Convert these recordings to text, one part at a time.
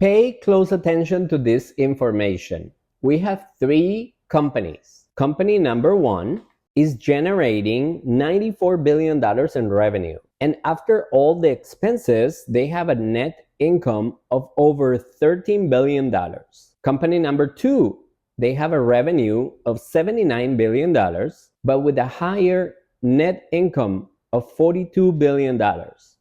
Pay close attention to this information. We have three companies. Company number one is generating $94 billion in revenue. And after all the expenses, they have a net income of over $13 billion. Company number two, they have a revenue of $79 billion, but with a higher net income of $42 billion.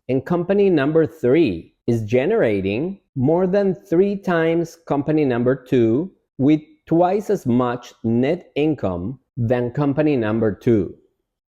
And company number three is generating more than 3 times company number two with twice as much net income than company number two.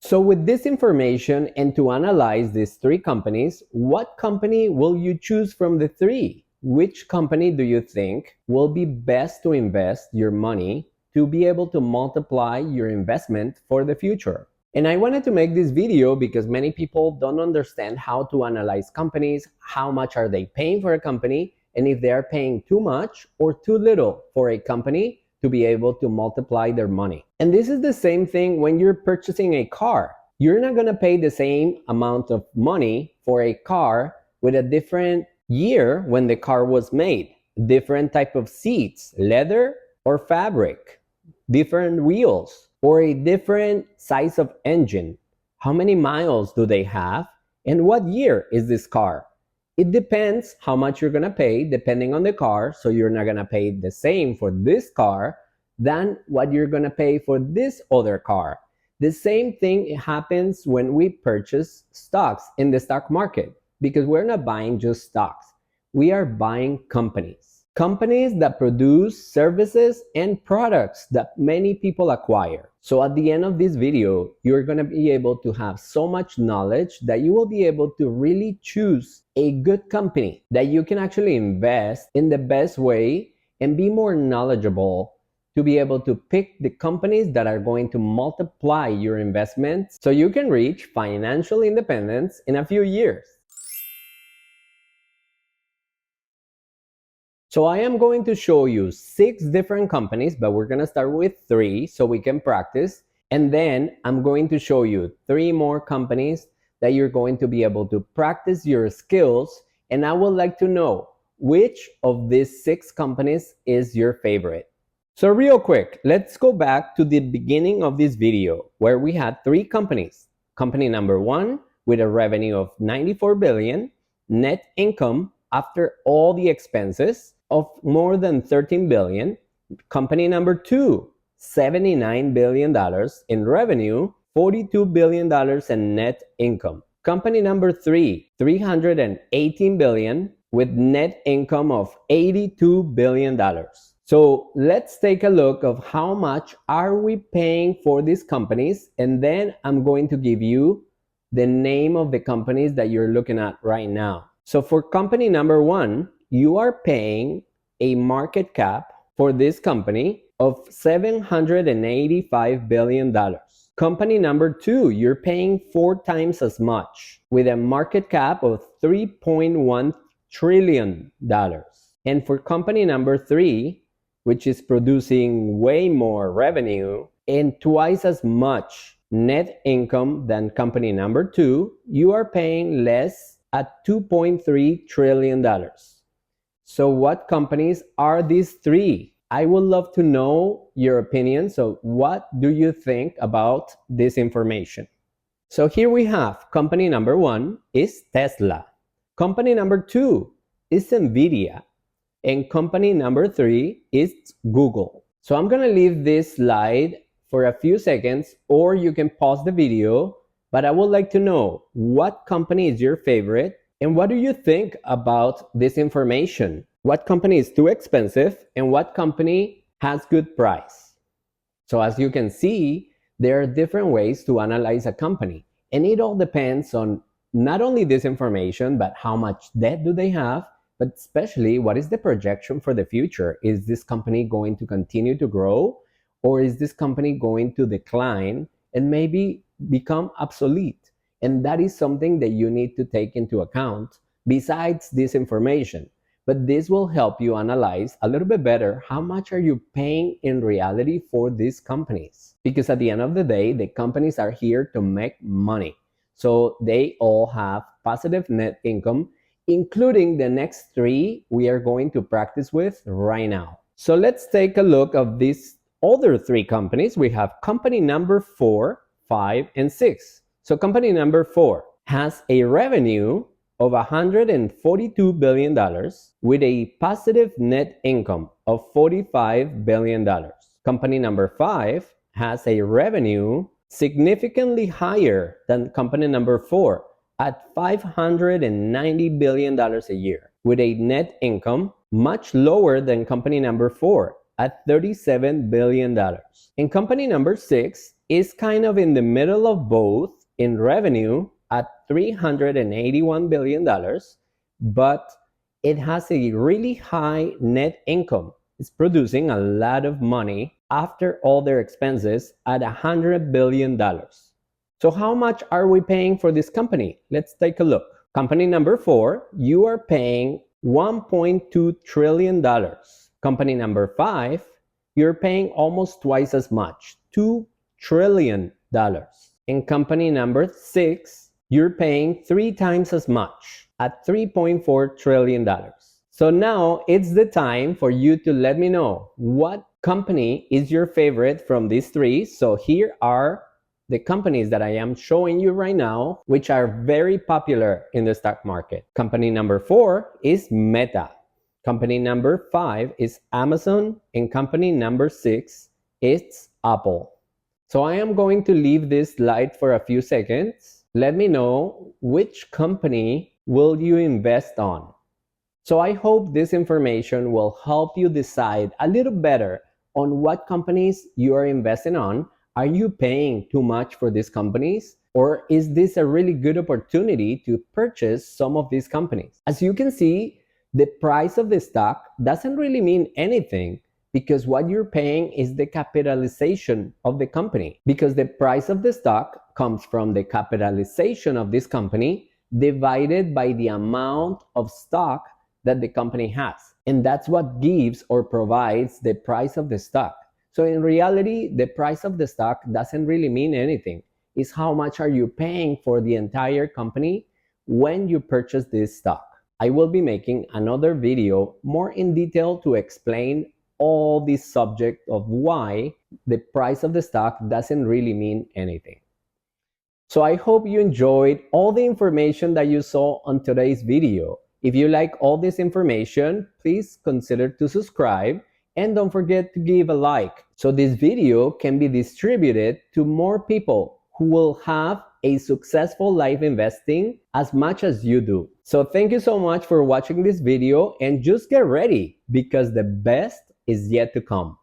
So with this information and to analyze these three companies, what company will you choose from the three? Which company do you think will be best to invest your money to be able to multiply your investment for the future? And I wanted to make this video because many people don't understand how to analyze companies, how much are they paying for a company, and if they are paying too much or too little for a company to be able to multiply their money. And this is the same thing when you're purchasing a car. You're not going to pay the same amount of money for a car with a different year when the car was made, different type of seats, leather or fabric, different wheels, or a different size of engine. How many miles do they have? And what year is this car? It depends how much you're going to pay depending on the car. So you're not going to pay the same for this car than what you're going to pay for this other car. The same thing happens when we purchase stocks in the stock market, because we're not buying just stocks. We are buying companies. Companies that produce services and products that many people acquire. So at the end of this video, you're going to be able to have so much knowledge that you will be able to really choose a good company that you can actually invest in the best way and be more knowledgeable to be able to pick the companies that are going to multiply your investments so you can reach financial independence in a few years. So I am going to show you 6 different companies, but we're going to start with 3 so we can practice. And then I'm going to show you 3 more companies that you're going to be able to practice your skills. And I would like to know which of these 6 companies is your favorite. So real quick, let's go back to the beginning of this video where we had 3 companies. Company number 1 with a revenue of 94 billion, net income after all the expenses of more than 13 billion. Company number 2, $79 billion in revenue, $42 billion in net income. Company number 3, 318 billion with net income of $82 billion. So let's take a look of how much are we paying for these companies, and then I'm going to give you the name of the companies that you're looking at right now. So for company number 1, you are paying a market cap for this company of $785 billion. Company number 2, you're paying 4 times as much with a market cap of $3.1 trillion. And for company number 3, which is producing way more revenue and twice as much net income than company number 2, you are paying less at $2.3 trillion. So what companies are these 3? I would love to know your opinion. So what do you think about this information? So here we have company number 1 is Tesla. Company number 2 is Nvidia. And company number 3 is Google. So I'm going to leave this slide for a few seconds, or you can pause the video, but I would like to know what company is your favorite and what do you think about this information? What company is too expensive and what company has good price? So as you can see, there are different ways to analyze a company, and it all depends on not only this information, but how much debt do they have, but especially what is the projection for the future? Is this company going to continue to grow, or is this company going to decline and maybe become obsolete? And that is something that you need to take into account besides this information. But this will help you analyze a little bit better how much are you paying in reality for these companies. Because at the end of the day, the companies are here to make money. So they all have positive net income including the next three we are going to practice with right now. So let's take a look of these other three companies. We have company number 4, 5, and 6. So company number 4 has a revenue of $142 billion with a positive net income of $45 billion. Company number 5 has a revenue significantly higher than company number 4 at $590 billion a year, with a net income much lower than company number 4 at $37 billion. And company number 6 is kind of in the middle of both in revenue at $381 billion, but it has a really high net income. It's producing a lot of money after all their expenses at $100 billion. So how much are we paying for this company? Let's take a look. Company number 4, you are paying $1.2 trillion. Company number 5, you're paying almost twice as much, $2 trillion. And company number 6, you're paying 3 times as much at $3.4 trillion. So now it's the time for you to let me know what company is your favorite from these three. So here are the companies that I am showing you right now, which are very popular in the stock market. Company number 4 is Meta. Company number 5 is Amazon. And company number 6 is Apple. So I am going to leave this slide for a few seconds. Let me know which company will you invest on. So I hope this information will help you decide a little better on what companies you are investing on. Are you paying too much for these companies? Or is this a really good opportunity to purchase some of these companies? As you can see, the price of the stock doesn't really mean anything because what you're paying is the capitalization of the company. Because the price of the stock comes from the capitalization of this company divided by the amount of stock that the company has. And that's what gives or provides the price of the stock. So in reality, the price of the stock doesn't really mean anything. It's how much are you paying for the entire company when you purchase this stock. I will be making another video more in detail to explain all this subject of why the price of the stock doesn't really mean anything. So I hope you enjoyed all the information that you saw on today's video. If you like all this information, please consider to subscribe and don't forget to give a like so this video can be distributed to more people who will have a successful life investing as much as you do. So thank you so much for watching this video and just get ready because the best is yet to come.